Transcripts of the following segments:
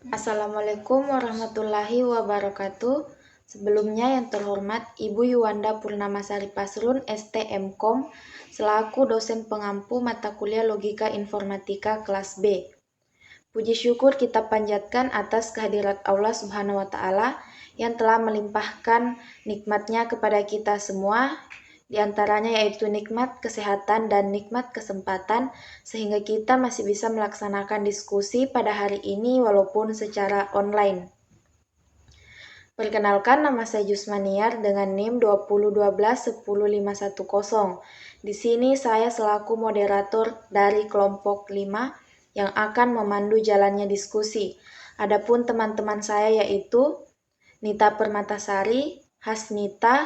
Assalamualaikum warahmatullahi wabarakatuh. Sebelumnya yang terhormat Ibu Yuwanda Purnamasari Pasrun STMkom selaku dosen pengampu mata kuliah Logika Informatika kelas B. Puji syukur kita panjatkan atas kehadirat Allah Subhanahu wa taala yang telah melimpahkan nikmatnya kepada kita semua, di antaranya yaitu nikmat kesehatan dan nikmat kesempatan, sehingga kita masih bisa melaksanakan diskusi pada hari ini walaupun secara online. Perkenalkan, nama saya Jusmaniar dengan NIM 201210510. Di sini saya selaku moderator dari kelompok 5 yang akan memandu jalannya diskusi. Adapun teman-teman saya yaitu Nita Permatasari, Hasnita,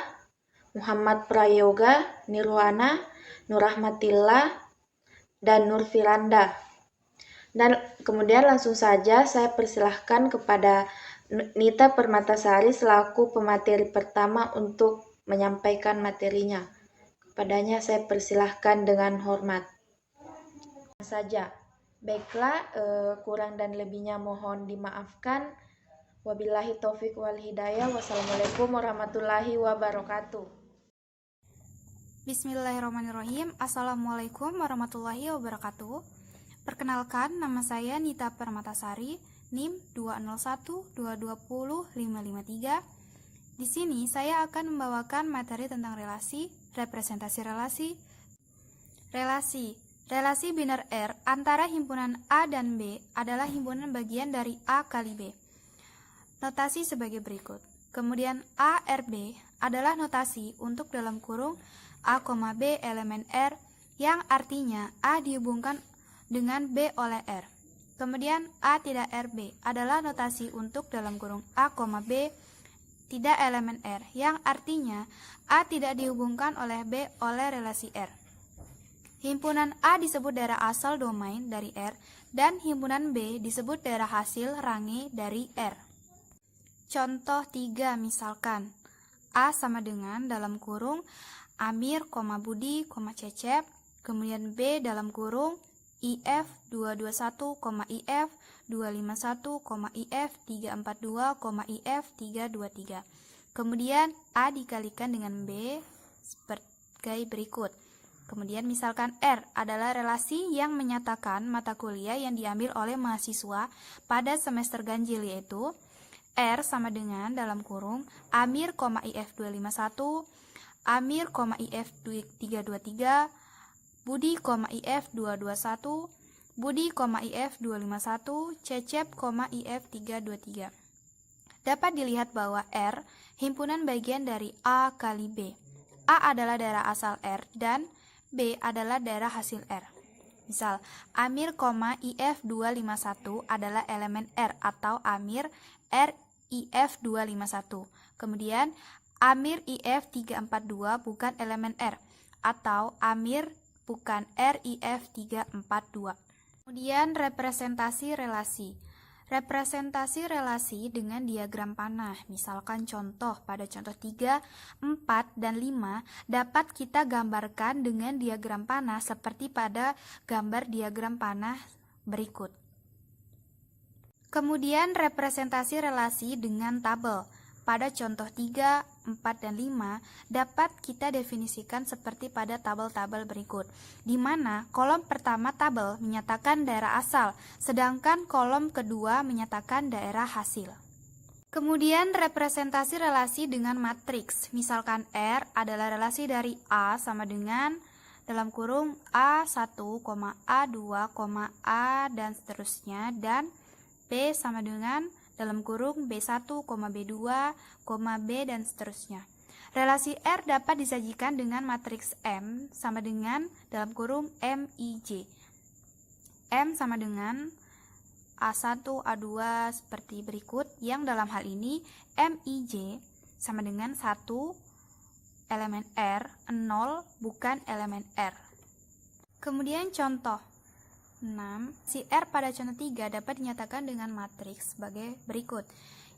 Muhammad Prayoga, Nirwana, Nurrahmatillah, dan Nur Firanda. Dan kemudian langsung saja saya persilahkan kepada Nita Permatasari selaku pemateri pertama untuk menyampaikan materinya. Kepadanya saya persilahkan dengan hormat. Saja. Baiklah, kurang dan lebihnya mohon dimaafkan. Wabillahi taufik wal hidayah. Wassalamualaikum warahmatullahi wabarakatuh. Bismillahirrahmanirrahim. Assalamualaikum warahmatullahi wabarakatuh. Perkenalkan, nama saya Nita Permatasari, NIM 201220553. Di sini saya akan membawakan materi tentang relasi, representasi relasi. Relasi biner R antara himpunan A dan B adalah himpunan bagian dari A kali B. Notasi sebagai berikut. Kemudian ARB adalah notasi untuk dalam kurung A, B elemen R yang artinya A dihubungkan dengan B oleh R. Kemudian A tidak RB adalah notasi untuk dalam kurung A, B tidak elemen R yang artinya A tidak dihubungkan oleh B oleh relasi R. Himpunan A disebut daerah asal domain dari R dan himpunan B disebut daerah hasil range dari R. Contoh 3 misalkan A sama dengan dalam kurung Amir, Budi, Cecep, kemudian B dalam kurung IF 221, IF 251, IF 342, IF 323. Kemudian A dikalikan dengan B sebagai berikut. Kemudian misalkan R adalah relasi yang menyatakan mata kuliah yang diambil oleh mahasiswa pada semester ganjil, yaitu R sama dengan dalam kurung Amir, IF 251, Amir, IF 323, Budi, IF 221, Budi, IF 251, Cecep, IF 323. Dapat dilihat bahwa R himpunan bagian dari A kali B. A adalah daerah asal R dan B adalah daerah hasil R. Misal, Amir, IF 251 adalah elemen R atau Amir R IF 251. Kemudian Amir IF 342 bukan elemen R atau Amir bukan RIF 342. Kemudian representasi relasi. Representasi relasi dengan diagram panah. Misalkan contoh pada contoh 3, 4, dan 5 dapat kita gambarkan dengan diagram panah seperti pada gambar diagram panah berikut. Kemudian representasi relasi dengan tabel. Pada contoh 3, 4, dan 5 dapat kita definisikan seperti pada tabel-tabel berikut, di mana kolom pertama tabel menyatakan daerah asal, sedangkan kolom kedua menyatakan daerah hasil. Kemudian representasi relasi dengan matriks, misalkan R adalah relasi dari A sama dengan dalam kurung A1, A2, A dan seterusnya, dan B sama dengan dalam kurung B1, B2, B dan seterusnya. Relasi R dapat disajikan dengan matriks M sama dengan dalam kurung MIJ. M sama dengan A1, A2 seperti berikut, yang dalam hal ini MIJ sama dengan 1 elemen R, 0 bukan elemen R. Kemudian contoh 6. Si R pada contoh 3 dapat dinyatakan dengan matriks sebagai berikut,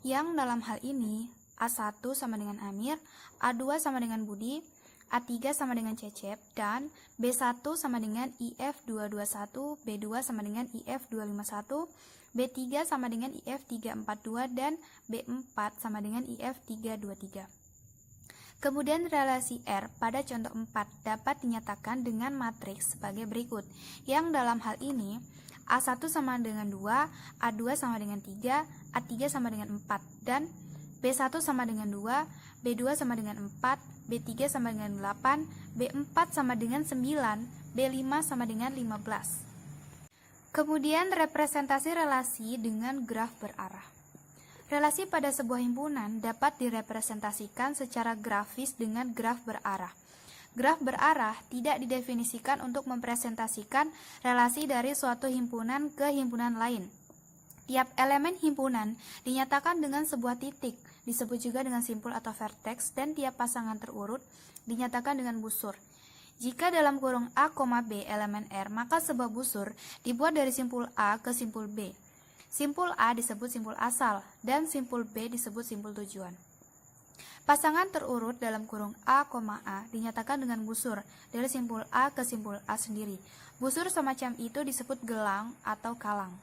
yang dalam hal ini A1 sama dengan Amir, A2 sama dengan Budi, A3 sama dengan Cecep, dan B1 sama dengan IF221, B2 sama dengan IF251, B3 sama dengan IF342, dan B4 sama dengan IF323. Kemudian relasi R pada contoh 4 dapat dinyatakan dengan matriks sebagai berikut, yang dalam hal ini A1 sama dengan 2, A2 sama dengan 3, A3 sama dengan 4, dan B1 sama dengan 2, B2 sama dengan 4, B3 sama dengan 8, B4 sama dengan 9, B5 sama dengan 15. Kemudian representasi relasi dengan graf berarah. Relasi pada sebuah himpunan dapat direpresentasikan secara grafis dengan graf berarah. Graf berarah tidak didefinisikan untuk mempresentasikan relasi dari suatu himpunan ke himpunan lain. Tiap elemen himpunan dinyatakan dengan sebuah titik, disebut juga dengan simpul atau vertex, dan tiap pasangan terurut dinyatakan dengan busur. Jika dalam kurung A, B elemen R, maka sebuah busur dibuat dari simpul A ke simpul B. Simpul A disebut simpul asal, dan simpul B disebut simpul tujuan. Pasangan terurut dalam kurung A, A dinyatakan dengan busur dari simpul A ke simpul A sendiri. Busur semacam itu disebut gelang atau kalang.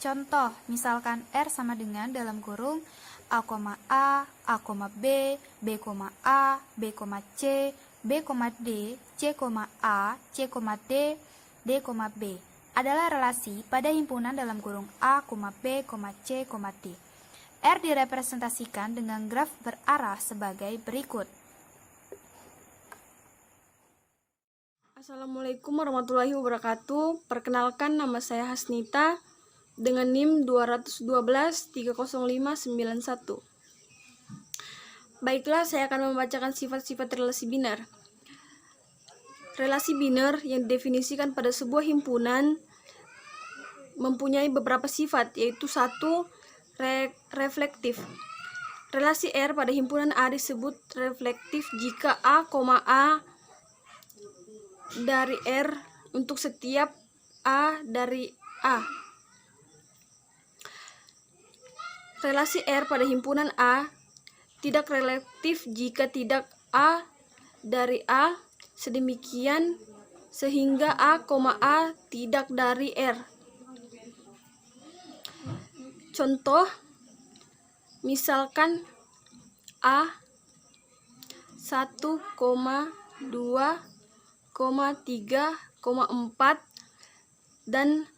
Contoh, misalkan R sama dengan dalam kurung A, A, B, A, B, C, B, D, C, A, C, D, D, B adalah relasi pada himpunan dalam kurung A, B, C, D. R direpresentasikan dengan graf berarah sebagai berikut. Assalamualaikum warahmatullahi wabarakatuh. Perkenalkan, nama saya Hasnita dengan NIM 212-30591. Baiklah, saya akan membacakan sifat-sifat relasi biner. Relasi biner yang didefinisikan pada sebuah himpunan mempunyai beberapa sifat, yaitu 1. Reflektif. Relasi R pada himpunan A disebut reflektif jika A, A dari R untuk setiap A dari A. Relasi R pada himpunan A tidak relatif jika tidak A dari A, sedemikian sehingga A, A tidak dari R. Contoh, misalkan A 1, 2, 3, 4 dan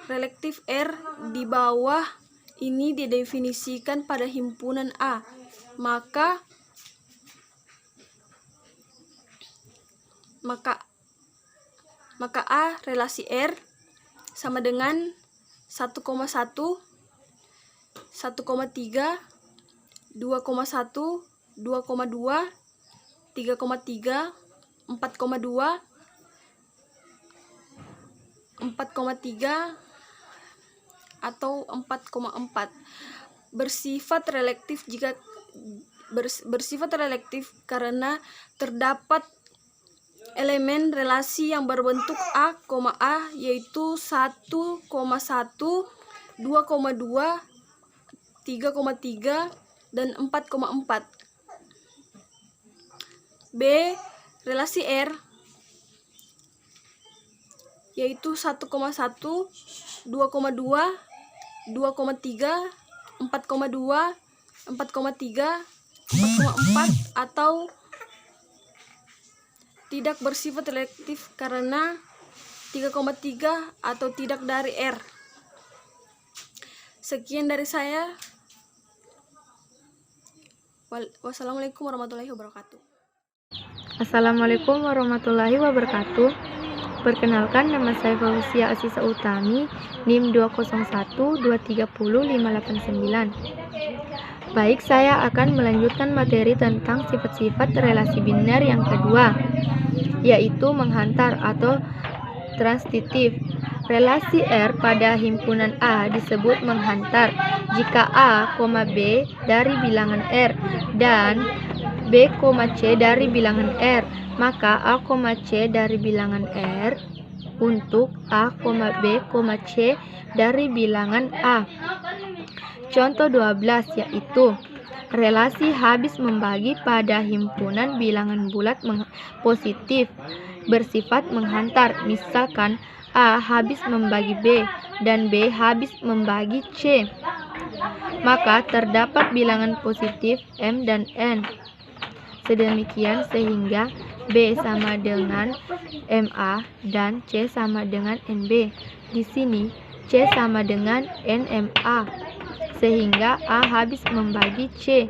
relektif R di bawah ini didefinisikan pada himpunan A, maka A relasi R sama dengan 1,1, 1,3, 2,1, 2,2, 3,3, 4,2, 4,3 atau 4,4. Bersifat relektif karena terdapat elemen relasi yang berbentuk A, yaitu 1,1, 2,2, 3,3 dan 4,4. B. Relasi R yaitu 1,1, 2,2, 2,3, 4,2, 4,3, 4,4 atau tidak bersifat relektif karena 3,3 atau tidak dari R. Sekian dari saya. Wassalamualaikum warahmatullahi wabarakatuh. Assalamualaikum warahmatullahi wabarakatuh. Perkenalkan, nama saya Fausia Asisa Utami, NIM 201230589. Baik, saya akan melanjutkan materi tentang sifat-sifat relasi biner yang kedua, yaitu menghantar atau transitif. Relasi R pada himpunan A disebut menghantar jika A, B dari bilangan R dan B, C dari bilangan R, maka A, C dari bilangan R untuk A, B, C dari bilangan A. Contoh 12 yaitu relasi habis membagi pada himpunan bilangan bulat positif bersifat menghantar. Misalkan A habis membagi B dan B habis membagi C. Maka terdapat bilangan positif M dan N. Sedemikian sehingga B sama dengan MA dan C sama dengan NB. Di sini C sama dengan NMA, sehingga A habis membagi C.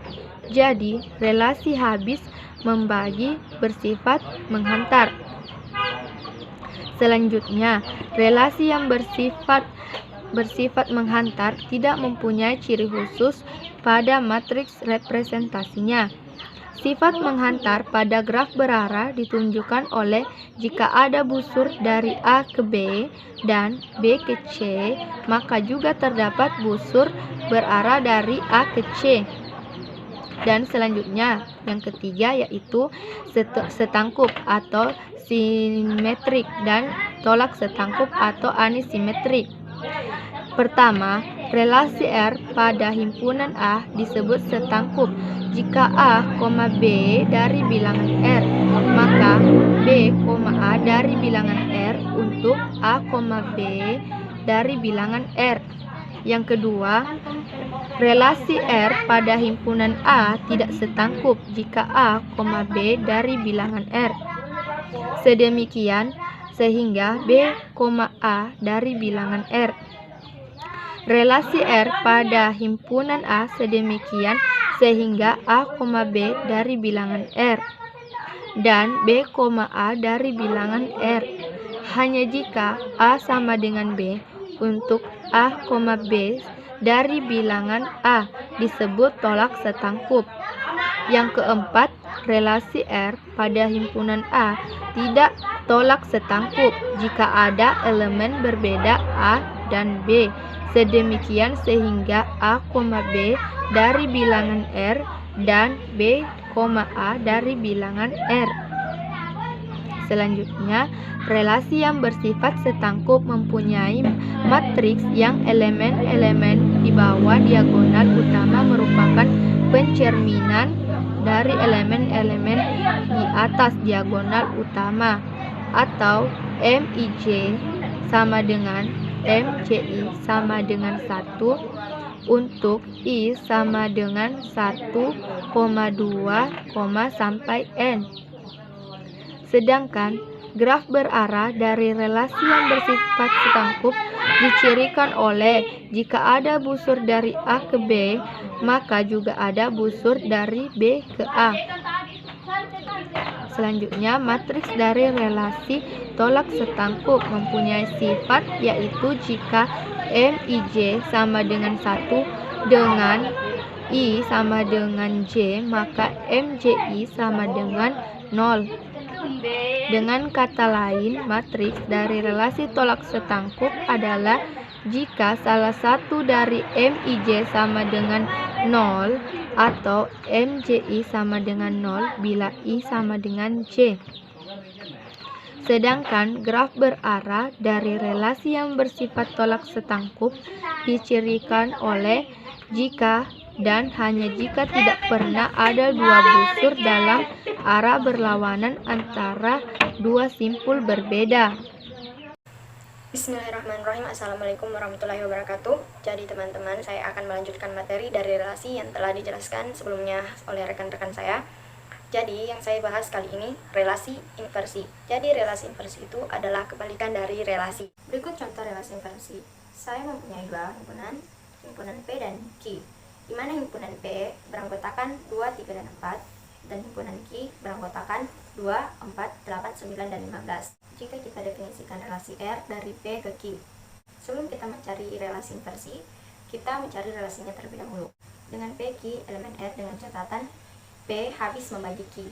Jadi, relasi habis membagi bersifat menghantar. Selanjutnya, relasi yang bersifat menghantar tidak mempunyai ciri khusus pada matriks representasinya. Sifat menghantar pada graf berarah ditunjukkan oleh jika ada busur dari A ke B dan B ke C, maka juga terdapat busur berarah dari A ke C. Dan selanjutnya, yang ketiga yaitu setangkup atau simetrik dan tolak setangkup atau anisimetrik. Pertama, relasi R pada himpunan A disebut setangkup jika A, B dari bilangan R, maka B, A dari bilangan R untuk A, B dari bilangan R. Yang kedua, relasi R pada himpunan A tidak setangkup jika A, B dari bilangan R. Sedemikian sehingga B, A dari bilangan R. Relasi R pada himpunan A sedemikian sehingga A, B dari bilangan R dan B, A dari bilangan R. Hanya jika A sama dengan B untuk A, B dari bilangan A disebut tolak setangkup. Yang keempat, relasi R pada himpunan A tidak tolak setangkup jika ada elemen berbeda A dan B. Sedemikian sehingga A, B dari bilangan R dan B, A dari bilangan R. Selanjutnya, relasi yang bersifat setangkup mempunyai matriks yang elemen-elemen di bawah diagonal utama merupakan pencerminan dari elemen-elemen di atas diagonal utama, atau MIJ sama dengan MCI sama dengan 1 untuk I sama dengan 1, 2, sampai N. Sedangkan graf berarah dari relasi yang bersifat setangkup dicirikan oleh jika ada busur dari A ke B, maka juga ada busur dari B ke A. Selanjutnya, matriks dari relasi tolak setangkup mempunyai sifat yaitu jika MIJ sama dengan 1 dengan I sama dengan J, maka MJI sama dengan 0. Dengan kata lain, matriks dari relasi tolak setangkup adalah jika salah satu dari MIJ sama dengan 0 atau MJI sama dengan 0 bila I sama dengan J. Sedangkan graf berarah dari relasi yang bersifat tolak setangkup dicirikan oleh jika dan hanya jika tidak pernah ada dua busur dalam arah berlawanan antara dua simpul berbeda. Bismillahirrahmanirrahim. Assalamualaikum warahmatullahi wabarakatuh. Jadi teman-teman, saya akan melanjutkan materi dari relasi yang telah dijelaskan sebelumnya oleh rekan-rekan saya. Jadi yang saya bahas kali ini relasi inversi. Jadi relasi inversi itu adalah kebalikan dari relasi. Berikut contoh relasi inversi. Saya mempunyai dua himpunan P dan Q, di mana himpunan P beranggotakan 2, 3, dan 4, dan himpunan Q beranggotakan 2, 4, 8, 9, dan 15. Jika kita definisikan relasi R dari P ke Q, sebelum kita mencari relasi inversi, kita mencari relasinya terlebih dahulu. Dengan P, Q, elemen R dengan catatan P habis membagi Q.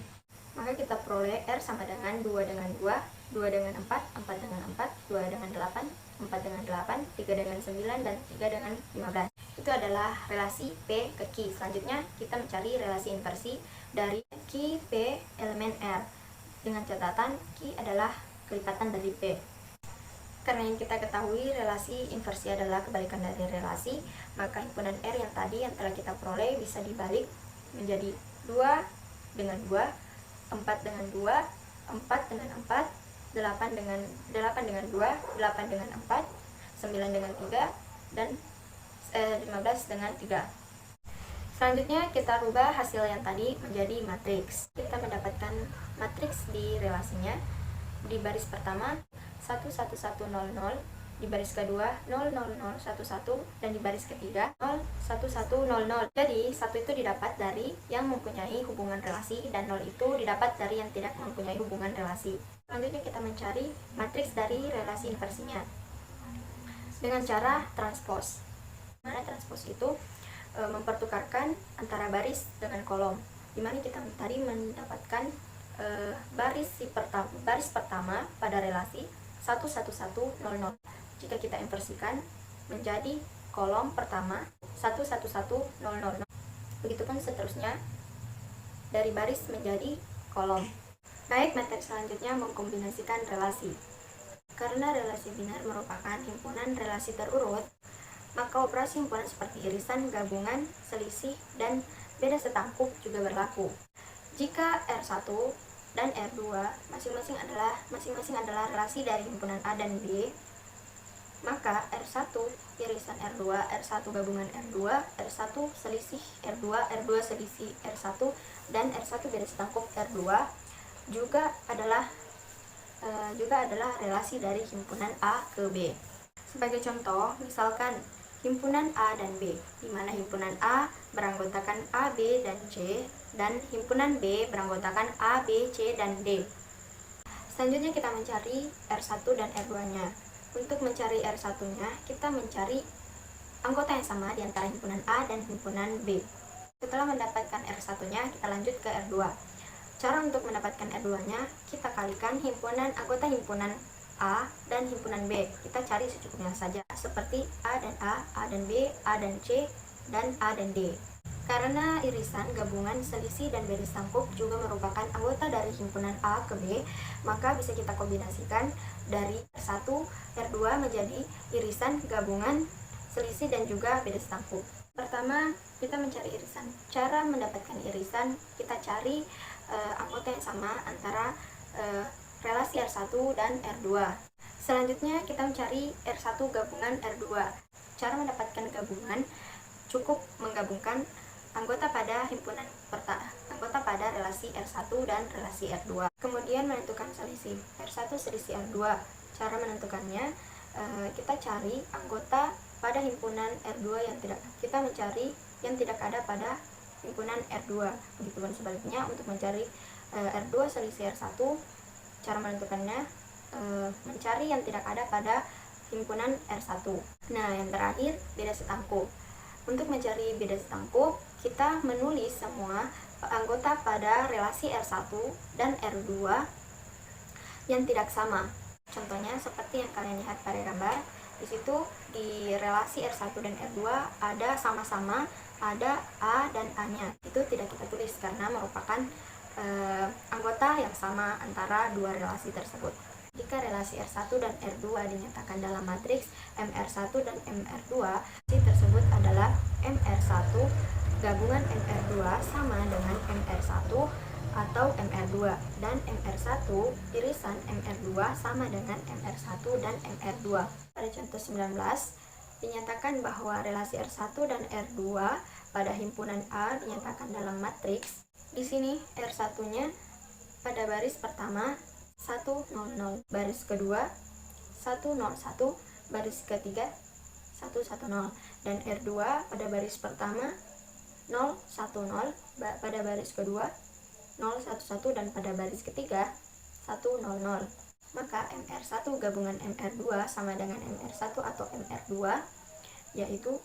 Maka kita peroleh R sama dengan 2 dengan 2, 2 dengan 4, 4 dengan 4, 2 dengan 8, 4 dengan 8, 3 dengan 9, dan 3 dengan 15. Itu adalah relasi P ke Q. Selanjutnya kita mencari relasi inversi dari Q, P, elemen R. Dengan catatan Q adalah kelipatan dari P. Karena yang kita ketahui relasi inversi adalah kebalikan dari relasi, maka himpunan R yang tadi yang telah kita peroleh bisa dibalik menjadi 2 dengan 2, 4 dengan 2, 4 dengan 4, 8 dengan 2, 8 dengan 4, 9 dengan 3, dan 15 dengan 3. Selanjutnya kita rubah hasil yang tadi menjadi matriks. Kita mendapatkan matriks di relasinya. Di baris pertama 1 1 1 0 0, di baris kedua 0 0 0 1 1, dan di baris ketiga 0 1 1 0 0. Jadi 1 itu didapat dari yang mempunyai hubungan relasi dan 0 itu didapat dari yang tidak mempunyai hubungan relasi. Selanjutnya kita mencari matriks dari relasi inversinya dengan cara transpose. Mana transpose itu mempertukarkan antara baris dengan kolom, dimana kita tadi mendapatkan baris pertama pada relasi 1 1 1 0 0. Jika kita inversikan menjadi kolom pertama 1 1 1 0 0. Begitupun seterusnya dari baris menjadi kolom. Baik, materi selanjutnya mengkombinasikan relasi. Karena relasi biner merupakan himpunan relasi terurut, maka operasi himpunan seperti irisan, gabungan, selisih, dan beda setangkup juga berlaku. Jika R1 dan R2 masing-masing adalah relasi dari himpunan A dan B, maka R1 irisan R2, R1 gabungan R2, R1 selisih R2, R2 selisih R1, dan R1 beda setangkup R2 juga adalah relasi dari himpunan A ke B. Sebagai contoh, misalkan himpunan A dan B, di mana himpunan A beranggotakan A, B, dan C, dan himpunan B beranggotakan A, B, C, dan D. Selanjutnya kita mencari R1 dan R2-nya. Untuk mencari R1-nya, kita mencari anggota yang sama di antara himpunan A dan himpunan B. Setelah mendapatkan R1-nya, kita lanjut ke R2. Cara untuk mendapatkan R2-nya, kita kalikan anggota himpunan A dan himpunan B. Kita cari secukupnya saja, seperti A dan B, A dan C, dan A dan D. Karena irisan, gabungan, selisih, dan beda setangkup juga merupakan anggota dari himpunan A ke B, maka bisa kita kombinasikan dari R1, R2 menjadi irisan, gabungan, selisih, dan juga beda setangkup. Pertama, kita mencari irisan. Cara mendapatkan irisan, kita cari anggota yang sama antara relasi R1 dan R2. Selanjutnya kita mencari R1 gabungan R2. Cara mendapatkan gabungan, cukup menggabungkan anggota pada relasi R1 dan relasi R2. Kemudian menentukan selisih R1 selisih R2. Cara menentukannya, kita cari anggota pada himpunan R2 kita mencari yang tidak ada pada himpunan R2. Begitupun sebaliknya untuk mencari R2 selisih R1, cara menentukannya mencari yang tidak ada pada himpunan R1. Nah, yang terakhir beda setangkup. Untuk mencari beda setangkup, kita menulis semua anggota pada relasi R1 dan R2 yang tidak sama. Contohnya seperti yang kalian lihat pada gambar. Di situ di relasi R1 dan R2 ada sama-sama, ada A dan A-nya. Itu tidak kita tulis karena merupakan anggota yang sama antara dua relasi tersebut. Jika relasi R1 dan R2 dinyatakan dalam matriks MR1 dan MR2, relasi tersebut adalah MR1 gabungan MR2 sama dengan MR1 atau MR2, dan MR1 irisan MR2 sama dengan MR1 dan MR2. Pada contoh 19 dinyatakan bahwa relasi R1 dan R2 pada himpunan A dinyatakan dalam matriks. Di sini R1-nya pada baris pertama 1 0 0, baris kedua 1 0 1, baris ketiga 1 1 0, dan R2 pada baris pertama 0 1 0, pada baris kedua 0 1 1, dan pada baris ketiga 1 0 0. Maka MR1 gabungan MR2 sama dengan MR1 atau MR2, yaitu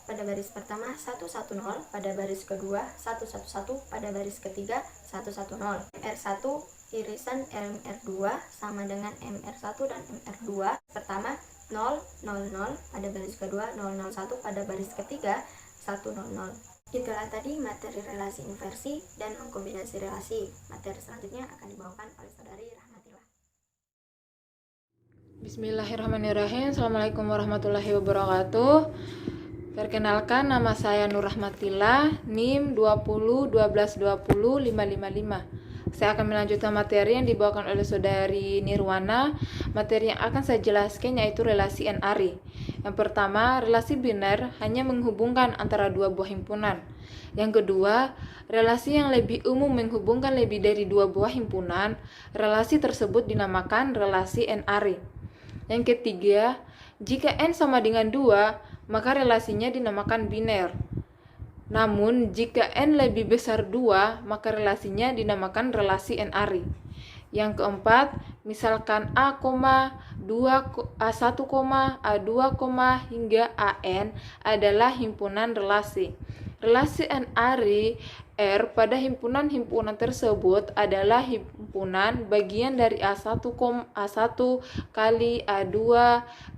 pada baris pertama 1 1 0, pada baris kedua 1 1 1, pada baris ketiga 1 1 0. MR1 irisan MR2 sama dengan MR1 dan MR2. Pertama 0 0 0, pada baris kedua 0 0 1, pada baris ketiga 1 0 0. Itulah tadi materi relasi inversi dan mengkombinasi relasi. Materi selanjutnya akan dibawakan oleh saudari Rahmatillah. Bismillahirrahmanirrahim. Assalamualaikum warahmatullahi wabarakatuh. Perkenalkan, nama saya Nur Rahmatillah, NIM 20 12 20 555. Saya akan melanjutkan materi yang dibawakan oleh saudari Nirwana. Materi yang akan saya jelaskan yaitu relasi n-ary. Yang pertama, relasi biner hanya menghubungkan antara dua buah himpunan. Yang kedua, relasi yang lebih umum menghubungkan lebih dari dua buah himpunan. Relasi tersebut dinamakan relasi n-ary. Yang ketiga, jika n sama dengan 2, maka relasinya dinamakan biner. Namun, jika n lebih besar 2, maka relasinya dinamakan relasi n-ary. Yang keempat, misalkan A, 2, A1, A2, hingga AN adalah himpunan relasi. Relasi n-ary R pada himpunan-himpunan tersebut adalah himpunan bagian dari A1 kali A2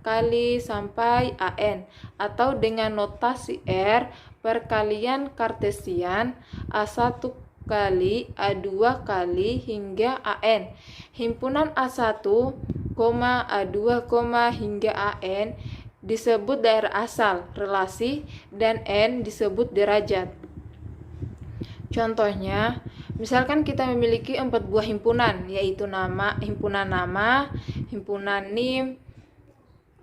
kali sampai AN, atau dengan notasi R perkalian kartesian A1 kali A2 kali hingga AN. Himpunan A1, A2, hingga AN disebut daerah asal relasi dan N disebut derajat. Contohnya, misalkan kita memiliki 4 buah himpunan, yaitu himpunan nama, himpunan NIM,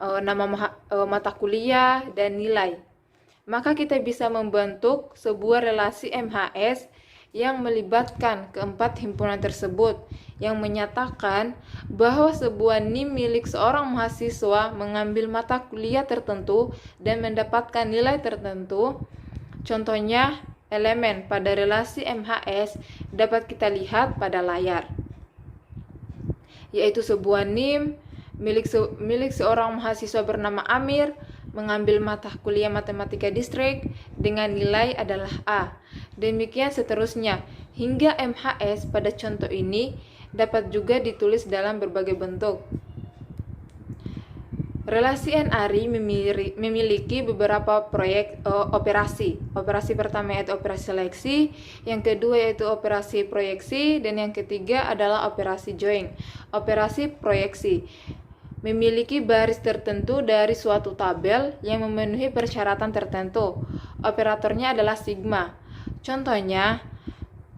nama mata kuliah, dan nilai. Maka kita bisa membentuk sebuah relasi MHS yang melibatkan keempat himpunan tersebut, yang menyatakan bahwa sebuah NIM milik seorang mahasiswa mengambil mata kuliah tertentu dan mendapatkan nilai tertentu. Contohnya, elemen pada relasi MHS dapat kita lihat pada layar, yaitu sebuah NIM milik seorang mahasiswa bernama Amir mengambil mata kuliah matematika distrik dengan nilai adalah A. Demikian seterusnya, hingga MHS pada contoh ini dapat juga ditulis dalam berbagai bentuk. Relasi n-ary memiliki beberapa operasi. Operasi pertama yaitu operasi seleksi, yang kedua yaitu operasi proyeksi, dan yang ketiga adalah operasi join. Operasi proyeksi memiliki baris tertentu dari suatu tabel yang memenuhi persyaratan tertentu. Operatornya adalah sigma. Contohnya,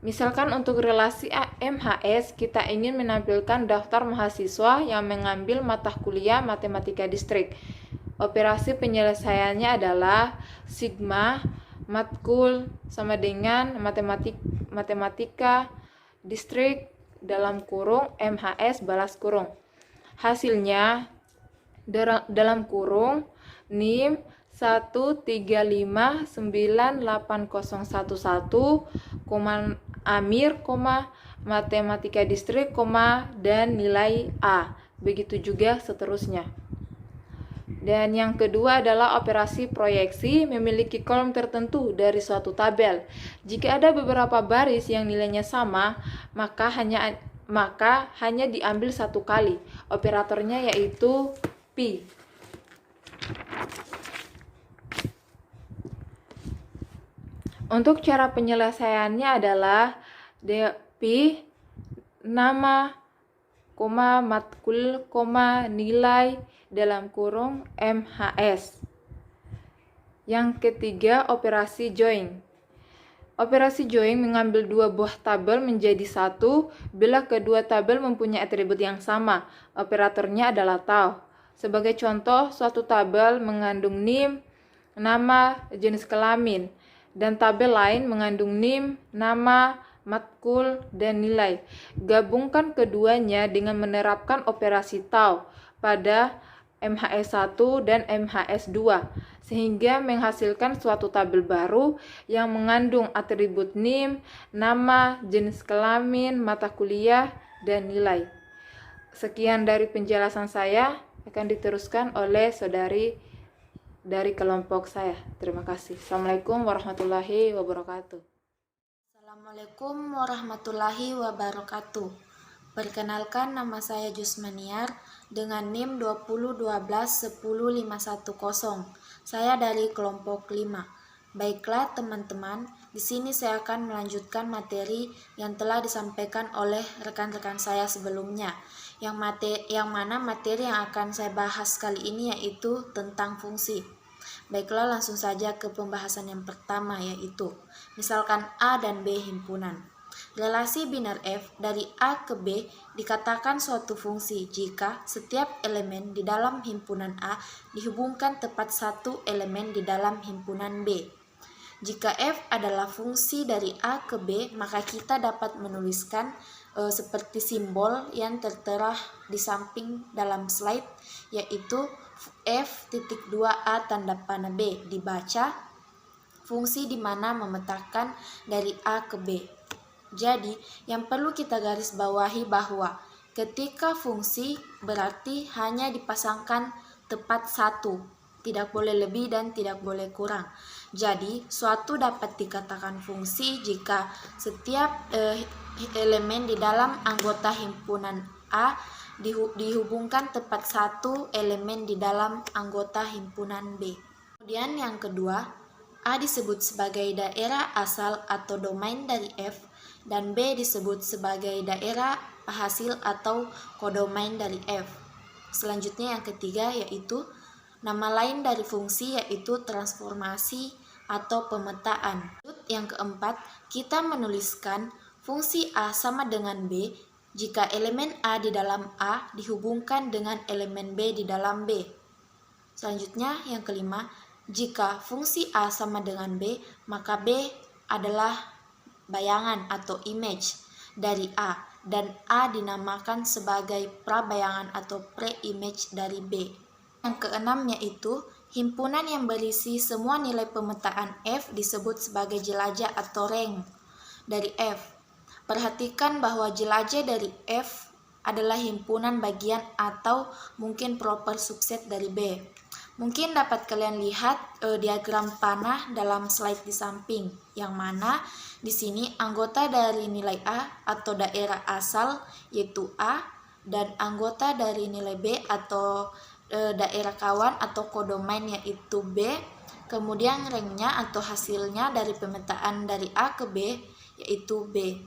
misalkan untuk relasi MHS, kita ingin menampilkan daftar mahasiswa yang mengambil mata kuliah matematika distrik. Operasi penyelesaiannya adalah sigma matkul sama dengan matematika distrik dalam kurung MHS balas kurung. Hasilnya dalam kurung NIM 135980111, Amir, matematika distrik, dan nilai A. Begitu juga seterusnya. Dan yang kedua adalah operasi proyeksi, memiliki kolom tertentu dari suatu tabel. Jika ada beberapa baris yang nilainya sama, maka hanya diambil satu kali. Operatornya yaitu pi. Untuk cara penyelesaiannya adalah pi nama, matkul, nilai dalam kurung MHS. Yang ketiga, operasi join. Operasi join mengambil dua buah tabel menjadi satu bila kedua tabel mempunyai atribut yang sama. Operatornya adalah tau. Sebagai contoh, suatu tabel mengandung NIM, nama, jenis kelamin, dan tabel lain mengandung NIM, nama, matkul, dan nilai. Gabungkan keduanya dengan menerapkan operasi tau pada MHS1 dan MHS2, sehingga menghasilkan suatu tabel baru yang mengandung atribut NIM, nama, jenis kelamin, mata kuliah, dan nilai. Sekian dari penjelasan saya, akan diteruskan oleh saudari dari kelompok saya. Terima kasih. Assalamualaikum warahmatullahi wabarakatuh. Assalamualaikum warahmatullahi wabarakatuh. Perkenalkan, nama saya Jusmaniar dengan NIM 2012-10510. Saya dari kelompok 5. Baiklah teman-teman, di sini saya akan melanjutkan materi yang telah disampaikan oleh rekan-rekan saya sebelumnya. Yang mana materi yang akan saya bahas kali ini yaitu tentang fungsi. Baiklah, langsung saja ke pembahasan yang pertama, yaitu misalkan A dan B himpunan. Relasi biner F dari A ke B dikatakan suatu fungsi jika setiap elemen di dalam himpunan A dihubungkan tepat satu elemen di dalam himpunan B. Jika F adalah fungsi dari A ke B, maka kita dapat menuliskan seperti simbol yang tertera di samping dalam slide, yaitu F.2A tanda panah B, dibaca fungsi di mana memetakan dari A ke B. Jadi, yang perlu kita garis bawahi bahwa ketika fungsi berarti hanya dipasangkan tepat satu, tidak boleh lebih dan tidak boleh kurang. Jadi, suatu dapat dikatakan fungsi jika setiap elemen di dalam anggota himpunan A dihubungkan tepat satu elemen di dalam anggota himpunan B. Kemudian yang kedua, A disebut sebagai daerah asal atau domain dari F, dan B disebut sebagai daerah hasil atau kodomain dari F. Selanjutnya yang ketiga yaitu nama lain dari fungsi, yaitu transformasi atau pemetaan. Yang keempat, kita menuliskan fungsi A sama dengan B jika elemen A di dalam A dihubungkan dengan elemen B di dalam B. Selanjutnya yang kelima, jika fungsi A sama dengan B, maka B adalah bayangan atau image dari A, dan A dinamakan sebagai prabayangan atau pre-image dari B. Yang keenam yaitu himpunan yang berisi semua nilai pemetaan F disebut sebagai jelajah atau rank dari F. Perhatikan bahwa jelajah dari F adalah himpunan bagian atau mungkin proper subset dari B. Mungkin dapat kalian lihat diagram panah dalam slide di samping, yang mana di sini anggota dari nilai A atau daerah asal yaitu A, dan anggota dari nilai B atau daerah kawan atau kodomain yaitu B. Kemudian ranknya atau hasilnya dari pemetaan dari A ke B yaitu B.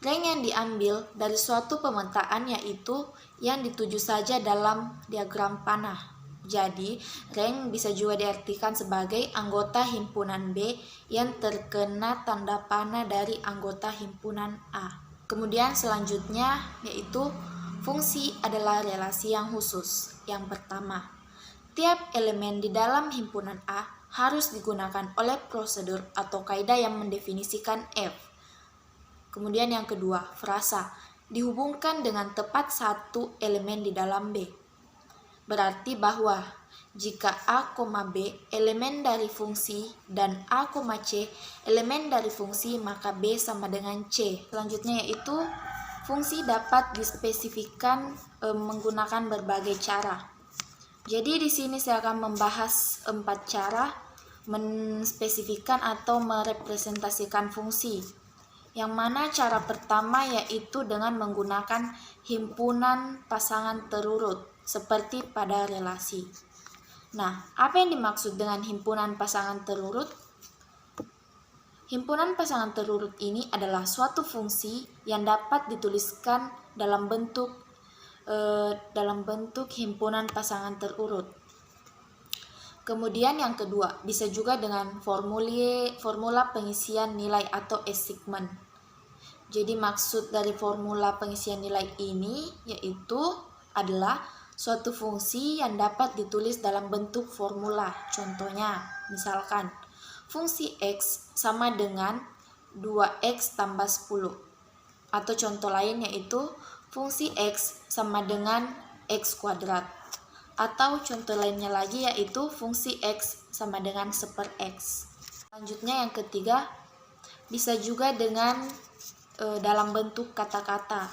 Rank yang diambil dari suatu pemetaan yaitu yang dituju saja dalam diagram panah. Jadi, rank bisa juga diartikan sebagai anggota himpunan B yang terkena tanda panah dari anggota himpunan A. Kemudian selanjutnya yaitu fungsi adalah relasi yang khusus. Yang pertama, tiap elemen di dalam himpunan A harus digunakan oleh prosedur atau kaidah yang mendefinisikan F. Kemudian yang kedua, frasa, dihubungkan dengan tepat satu elemen di dalam B. Berarti bahwa jika A, B elemen dari fungsi dan A, C elemen dari fungsi, maka B sama dengan C. Selanjutnya yaitu fungsi dapat dispesifikkan menggunakan berbagai cara. Jadi di sini saya akan membahas 4 cara menspesifikkan atau merepresentasikan fungsi. Yang mana cara pertama yaitu dengan menggunakan himpunan pasangan terurut seperti pada relasi. Nah, apa yang dimaksud dengan himpunan pasangan terurut? Himpunan pasangan terurut ini adalah suatu fungsi yang dapat dituliskan dalam bentuk himpunan pasangan terurut. Kemudian yang kedua, bisa juga dengan formula pengisian nilai atau assignment. Jadi maksud dari formula pengisian nilai ini yaitu adalah suatu fungsi yang dapat ditulis dalam bentuk formula. Contohnya, misalkan fungsi X sama dengan 2X tambah 10. Atau contoh lain yaitu fungsi X sama dengan X kuadrat. Atau contoh lainnya lagi yaitu fungsi X sama dengan 1/X. Selanjutnya yang ketiga, bisa juga dengan dalam bentuk kata-kata.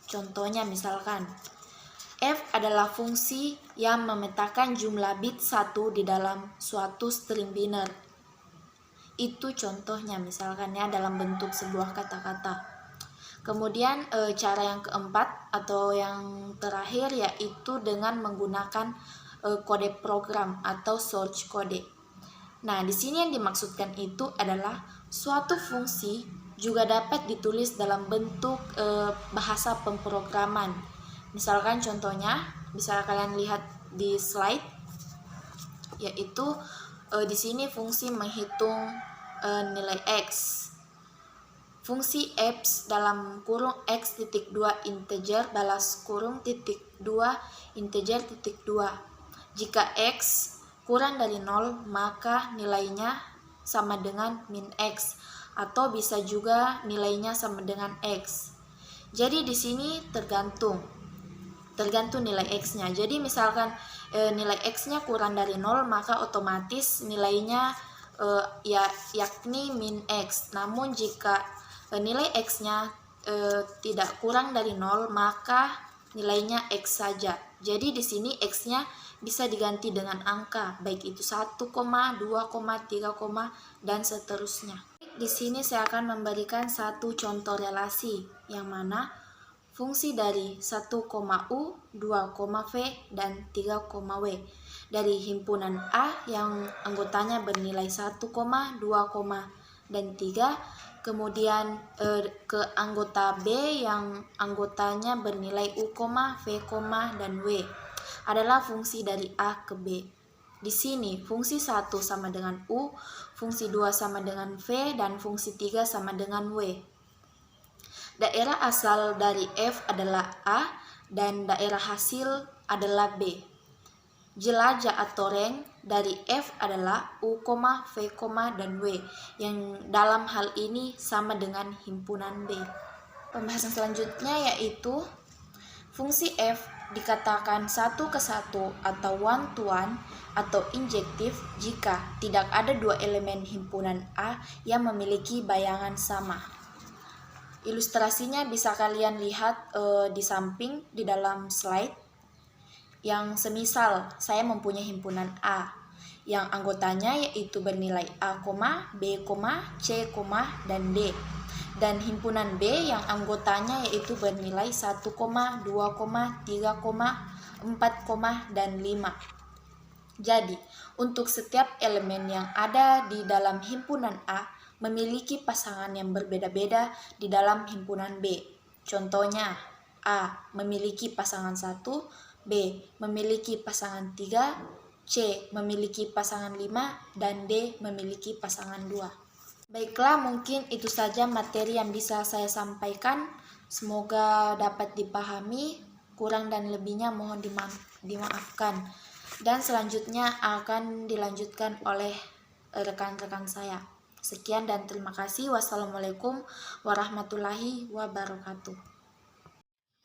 Contohnya misalkan, F adalah fungsi yang memetakan jumlah bit 1 di dalam suatu string biner. Itu contohnya misalkan ya dalam bentuk sebuah kata-kata. Kemudian cara yang keempat atau yang terakhir yaitu dengan menggunakan kode program atau source code. Nah, di sini yang dimaksudkan itu adalah suatu fungsi juga dapat ditulis dalam bentuk bahasa pemrograman. Misalkan contohnya bisa kalian lihat di slide, yaitu di sini fungsi menghitung nilai X. Fungsi F dalam kurung X titik 2 integer balas kurung titik 2 integer titik 2. Jika X kurang dari 0, maka nilainya sama dengan min X, atau bisa juga nilainya sama dengan X. Jadi di sini tergantung nilai X-nya. Jadi misalkan nilai X-nya kurang dari 0, maka otomatis nilainya yakni min X. Namun jika nilai X-nya tidak kurang dari 0, maka nilainya X saja. Jadi di sini X-nya bisa diganti dengan angka, baik itu 1, 2, 3, dan seterusnya. Di sini saya akan memberikan satu contoh relasi, yang mana fungsi dari 1,U, 2,V, dan 3,W dari himpunan A yang anggotanya bernilai 1, 2, dan 3, kemudian ke anggota B yang anggotanya bernilai U, V, dan W adalah fungsi dari A ke B. Di sini fungsi 1 sama dengan U, fungsi 2 sama dengan V, dan fungsi 3 sama dengan W. Daerah asal dari F adalah A dan daerah hasil adalah B. Jelajah atau rank dari F adalah U, V, dan W yang dalam hal ini sama dengan himpunan B. Pembahasan selanjutnya yaitu fungsi F dikatakan satu ke satu atau one to one atau injektif jika tidak ada dua elemen himpunan A yang memiliki bayangan sama. Ilustrasinya bisa kalian lihat di samping di dalam slide. Yang semisal saya mempunyai himpunan A yang anggotanya yaitu bernilai A, B, C, dan D. Dan himpunan B yang anggotanya yaitu bernilai 1, 2, 3, 4, dan 5. Jadi, untuk setiap elemen yang ada di dalam himpunan A memiliki pasangan yang berbeda-beda di dalam himpunan B. Contohnya, A memiliki pasangan 1, B memiliki pasangan 3, C memiliki pasangan 5, dan D memiliki pasangan 2. Baiklah, mungkin itu saja materi yang bisa saya sampaikan. Semoga dapat dipahami, kurang dan lebihnya mohon dimaafkan. Dan selanjutnya akan dilanjutkan oleh rekan-rekan saya. Sekian dan terima kasih. Wassalamualaikum warahmatullahi wabarakatuh.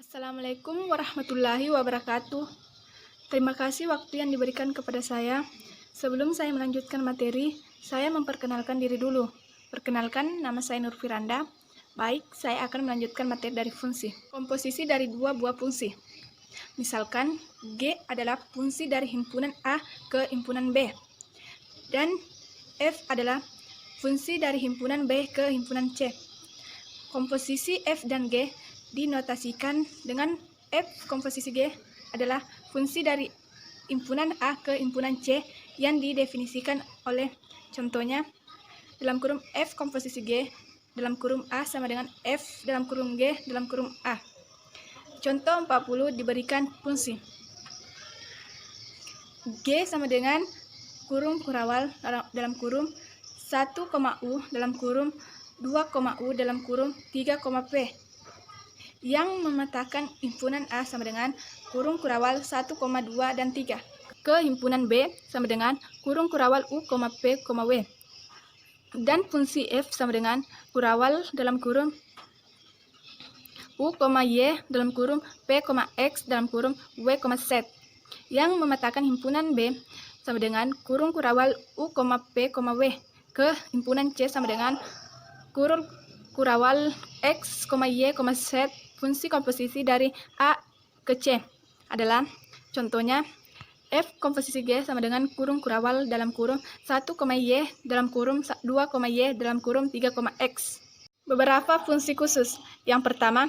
Assalamualaikum warahmatullahi wabarakatuh. Terima kasih waktu yang diberikan kepada saya. Sebelum saya melanjutkan materi, saya memperkenalkan diri dulu. Perkenalkan, nama saya Nur Firanda. Baik, saya akan melanjutkan materi dari fungsi. Komposisi dari dua buah fungsi. Misalkan, G adalah fungsi dari himpunan A ke himpunan B. Dan F adalah fungsi dari himpunan B ke himpunan C. Komposisi F dan G dinotasikan dengan F komposisi G adalah fungsi dari himpunan A ke himpunan C yang didefinisikan oleh contohnya dalam kurung F komposisi G dalam kurung A sama dengan F dalam kurung G dalam kurung A. Contoh 40 diberikan fungsi G sama dengan kurung kurawal dalam kurung 1,U dalam kurung 2,U dalam kurung 3,P yang memetakan himpunan A sama dengan kurung kurawal 1,2 dan 3 ke himpunan B sama dengan kurung kurawal U, P, W. Dan fungsi F sama dengan kurawal dalam kurung U, Y dalam kurung P, X dalam kurung W, Z yang memetakan himpunan B sama dengan kurung kurawal U, P, W ke himpunan C sama dengan kurung kurawal X, Y, Z. Fungsi komposisi dari A ke C adalah contohnya F komposisi G sama dengan kurung kurawal dalam kurung 1, Y dalam kurung 2, Y dalam kurung 3, X. Beberapa fungsi khusus. Yang pertama,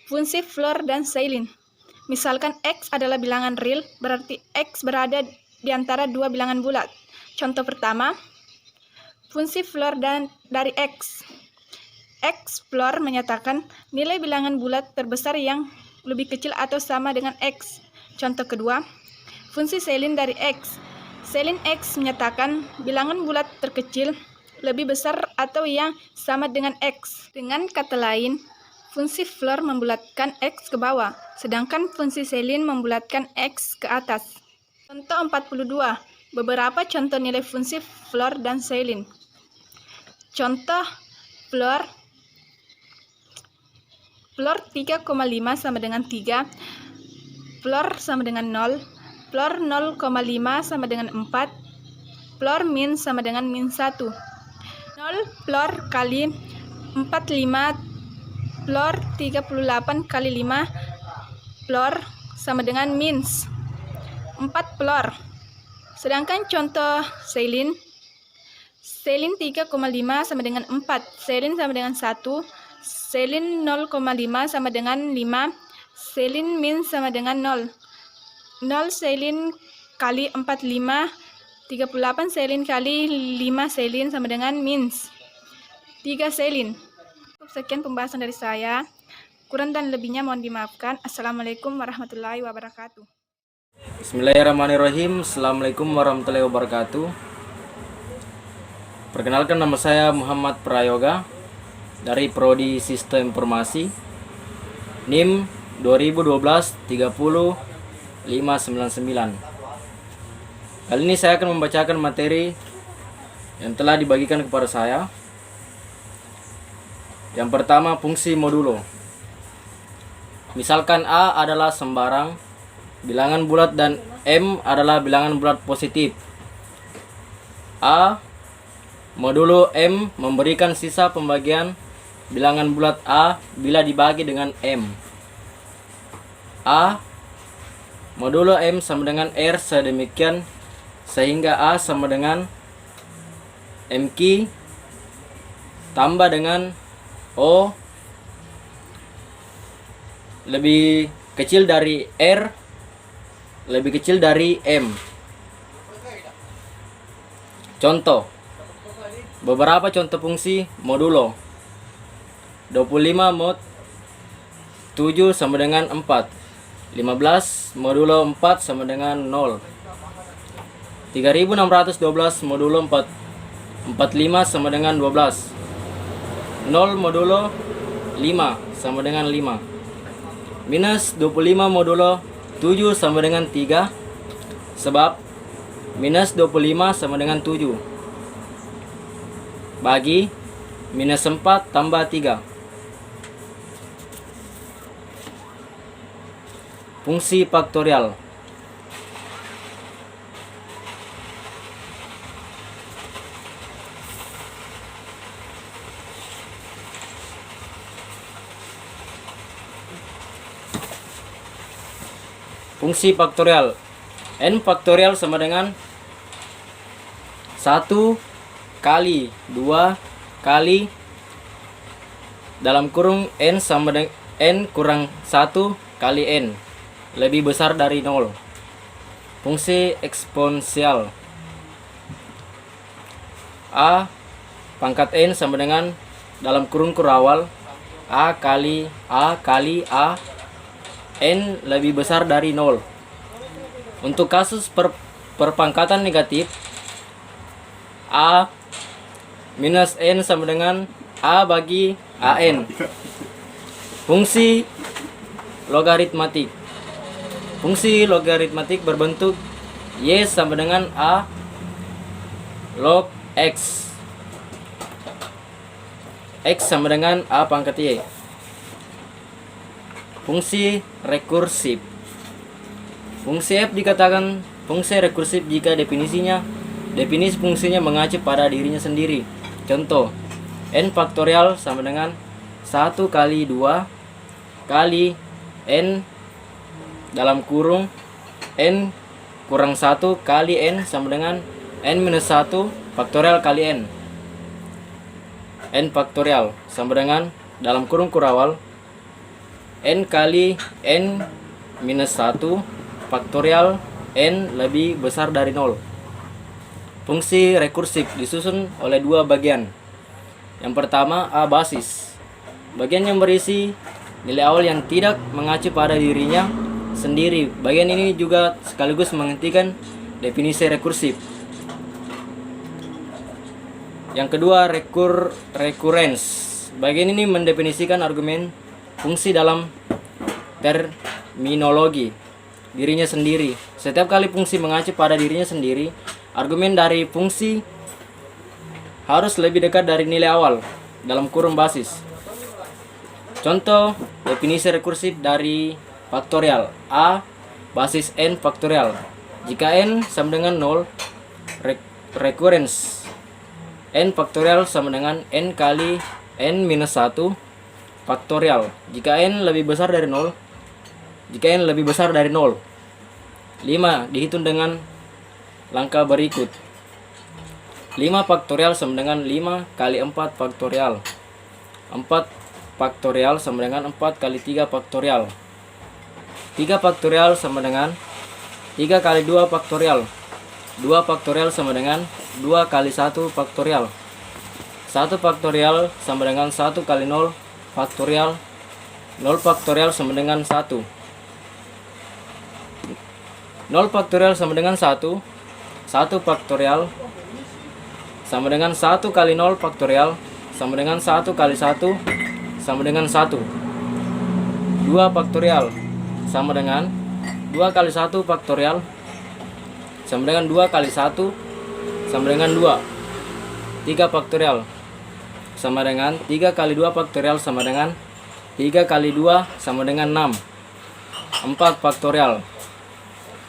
fungsi floor dan ceiling. Misalkan X adalah bilangan real, berarti X berada di antara dua bilangan bulat. Contoh pertama, fungsi floor dari X. X floor menyatakan nilai bilangan bulat terbesar yang lebih kecil atau sama dengan X. Contoh kedua, fungsi ceiling dari X. Selin X menyatakan bilangan bulat terkecil lebih besar atau yang sama dengan X. Dengan kata lain, fungsi Floor membulatkan X ke bawah, sedangkan fungsi Selin membulatkan X ke atas. Contoh 42. Beberapa contoh nilai fungsi Floor dan Selin. Contoh Floor 3,5 sama dengan 3, Floor sama dengan 0, Floor 0,5 sama dengan 4, Floor min sama dengan min 1. 0 Floor kali 45, Floor 38 kali 5, Floor sama dengan min 4 Floor. Sedangkan contoh Selin 3,5 sama dengan 4, Selin sama dengan 1, Selin 0,5 sama dengan 5, Selin min sama dengan 0. 0 Selin kali 45, 38 Selin kali 5 Selin sama dengan min 3 Selin. Sekian pembahasan dari saya. Kurang dan lebihnya mohon dimaafkan. Assalamualaikum warahmatullahi wabarakatuh. Bismillahirrahmanirrahim. Assalamualaikum warahmatullahi wabarakatuh. Perkenalkan, nama saya Muhammad Prayoga dari Prodi Sistem Informasi, NIM 2012-30-599. Kali ini saya akan membacakan materi yang telah dibagikan kepada saya. Yang pertama, fungsi modulo. Misalkan A adalah sembarang bilangan bulat dan M adalah bilangan bulat positif. A modulo M memberikan sisa pembagian bilangan bulat A bila dibagi dengan M. A modulo M sama dengan R sedemikian sehingga A sama dengan MQ tambah dengan O lebih kecil dari R lebih kecil dari M. Contoh. Beberapa contoh fungsi modulo. 25 mod 7 sama dengan 4. 15 modulo 4 sama dengan 0. 3612 modulo 4. 45 sama dengan 12. 0 modulo 5 sama dengan 5. Minus 25 modulo 7 sama dengan 3. Sebab minus 25 sama dengan 7. Bagi minus 4 tambah 3. Fungsi faktorial. Fungsi faktorial. N faktorial sama dengan 1 kali 2 kali dalam kurung N sama dengan N kurang 1 kali N lebih besar dari 0. Fungsi eksponensial. A pangkat N sama dengan dalam kurung kurawal A kali A N lebih besar dari 0. Untuk kasus perpangkatan negatif, A minus N sama dengan A bagi AN. Fungsi logaritmatik. Fungsi logaritmatik berbentuk Y sama dengan A log X. X sama dengan A pangkat Y. Fungsi rekursif. Fungsi F dikatakan fungsi rekursif jika definisi fungsinya mengacu pada dirinya sendiri. Contoh, N faktorial sama dengan 1 kali 2 kali N dalam kurung N kurang 1 kali N sama dengan N minus 1 faktorial kali N. N faktorial sama dengan dalam kurung kurawal N kali N minus 1 faktorial N lebih besar dari 0. Fungsi rekursif disusun oleh dua bagian. Yang pertama, A basis. Bagian yang berisi nilai awal yang tidak mengacu pada dirinya sendiri. Bagian ini juga sekaligus menghentikan definisi rekursif. Yang kedua, recurrence. Bagian ini mendefinisikan argumen fungsi dalam terminologi dirinya sendiri. Setiap kali fungsi mengacu pada dirinya sendiri, argumen dari fungsi harus lebih dekat dari nilai awal dalam kurung basis. Contoh definisi rekursif dari faktorial A basis n faktorial. Jika n sama dengan 0, recurrence n faktorial sama dengan n kali n minus 1 faktorial. Jika n lebih besar dari 0, 5 dihitung dengan langkah berikut. 5 faktorial sama dengan 5 kali 4 faktorial. 4 faktorial sama dengan 4 kali 3 faktorial. 3 faktorial sama dengan 3 kali 2 faktorial. 2 faktorial sama dengan 2 kali 1 faktorial. 1 faktorial sama dengan 1 kali 0 faktorial. 0 faktorial sama dengan 1. 0 faktorial sama dengan 1. 1 faktorial sama dengan 1 kali 0 faktorial sama dengan 1 kali 1 sama dengan 1. 2 faktorial sama dengan 2 kali 1 faktorial sama dengan 2 kali 1 sama dengan 2. 3 faktorial sama dengan 3 kali 2 faktorial sama dengan 3 kali 2 sama dengan 6. 4 faktorial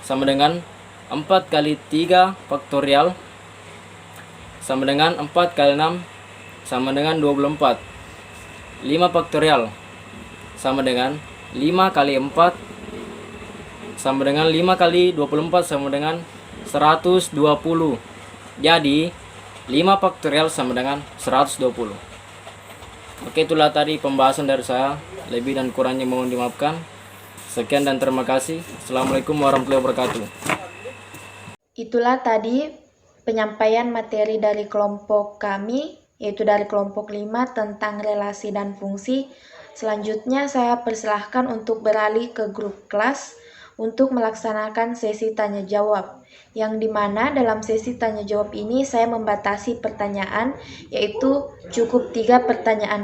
sama dengan 4 kali 3 faktorial sama dengan 4 kali 6 sama dengan 24. 5 faktorial sama dengan 5 kali 4 sama dengan 5 kali 24 sama dengan 120. Jadi 5 faktorial sama dengan 120. Oke, itulah tadi pembahasan dari saya. Lebih dan kurangnya mohon dimaafkan. Sekian dan terima kasih. Assalamualaikum warahmatullahi wabarakatuh. Itulah tadi penyampaian materi dari kelompok kami, yaitu dari kelompok 5 tentang relasi dan fungsi. Selanjutnya saya persilahkan untuk beralih ke grup kelas untuk melaksanakan sesi tanya jawab, yang dimana dalam sesi tanya jawab ini saya membatasi pertanyaan, yaitu cukup 3 pertanyaan